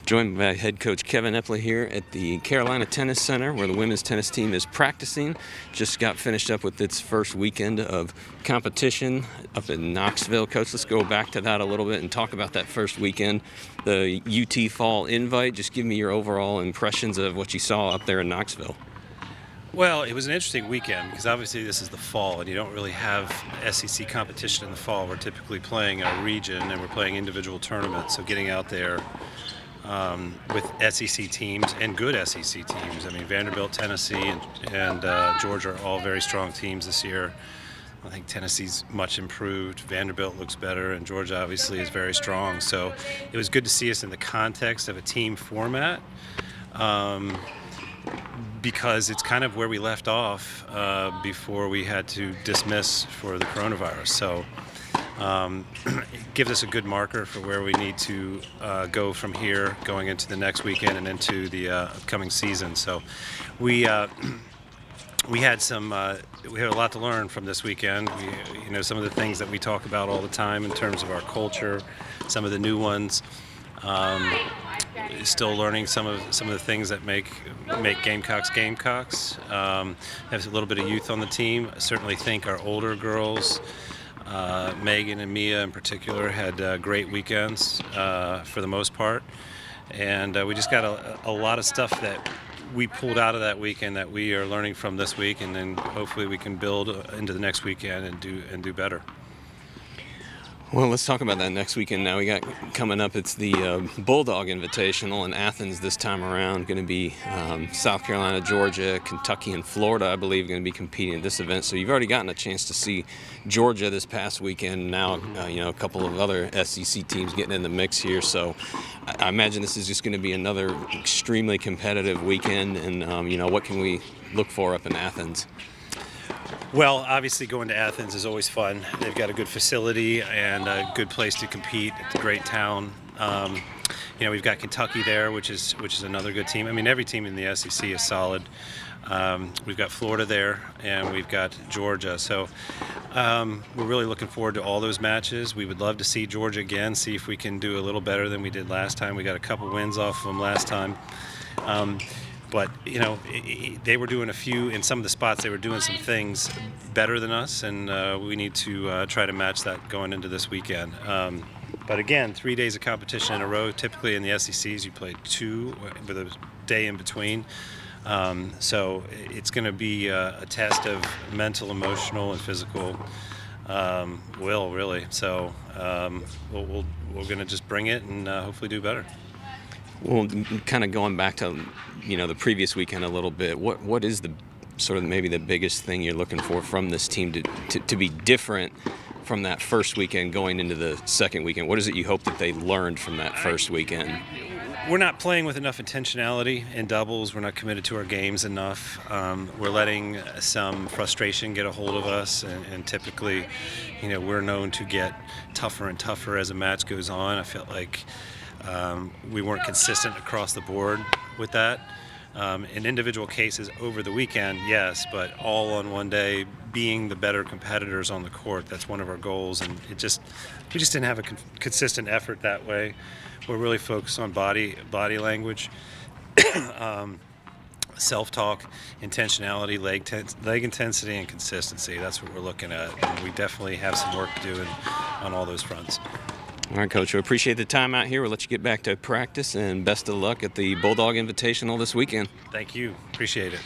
Joined by head coach Kevin Epley here at the Carolina Tennis Center, where the women's tennis team is practicing. Just got finished up with its first weekend of competition up in Knoxville. Coach, let's go back to that a little bit and talk about that first weekend. The UT Fall Invite, just give me your overall impressions of what you saw up there in Knoxville. Well, it was an interesting weekend because obviously this is the fall and you don't really have SEC competition in the fall. We're typically playing a region and we're playing individual tournaments, so getting out there with SEC teams and good SEC teams. I mean, Vanderbilt, Tennessee, and Georgia are all very strong teams this year. I think Tennessee's much improved. Vanderbilt looks better, and Georgia obviously is very strong. So it was good to see us in the context of a team format because it's kind of where we left off before we had to dismiss for the coronavirus. So it gives us a good marker for where we need to go from here going into the next weekend and into the upcoming season. So we had a lot to learn from this weekend. Some of the things that we talk about all the time in terms of our culture, some of the new ones. Still learning some of the things that make Gamecocks Gamecocks. Have a little bit of youth on the team. I certainly think our older girls, Megan and Mia in particular, had great weekends for the most part, and we just got a lot of stuff that we pulled out of that weekend that we are learning from this week, and then hopefully we can build into the next weekend and do better. Well, let's talk about that next weekend now. We got coming up, it's the Bulldog Invitational in Athens this time around. Going to be South Carolina, Georgia, Kentucky, and Florida, I believe, going to be competing at this event. So you've already gotten a chance to see Georgia this past weekend. Now, a couple of other SEC teams getting in the mix here. So I imagine this is just going to be another extremely competitive weekend. And, what can we look for up in Athens? Well, obviously going to Athens is always fun. They've got a good facility and a good place to compete. It's a great town. We've got Kentucky there, which is another good team. I mean, every team in the SEC is solid. We've got Florida there, and we've got Georgia. So we're really looking forward to all those matches. We would love to see Georgia again, see if we can do a little better than we did last time. We got a couple wins off of them last time. But, they were doing in some of the spots, they were doing some things better than us, and we need to try to match that going into this weekend. But again, 3 days of competition in a row. Typically in the SECs, you play 2 with a day in between. So it's going to be a test of mental, emotional, and physical will, really. So we're going to just bring it and hopefully do better. Well, kind of going back to, the previous weekend a little bit, what is the sort of maybe the biggest thing you're looking for from this team to be different from that first weekend going into the second weekend? What is it you hope that they learned from that first weekend? We're not playing with enough intentionality in doubles. We're not committed to our games enough. We're letting some frustration get a hold of us, and typically, we're known to get tougher and tougher as a match goes on. I felt like we weren't consistent across the board with that. In individual cases over the weekend, yes, but all on one day, being the better competitors on the court, that's one of our goals, and we just didn't have a consistent effort that way. We're really focused on body language, self-talk, intentionality, leg intensity, and consistency. That's what we're looking at, and we definitely have some work to do on all those fronts. All right, Coach, we appreciate the time out here. We'll let you get back to practice, and best of luck at the Bulldog Invitational this weekend. Thank you. Appreciate it.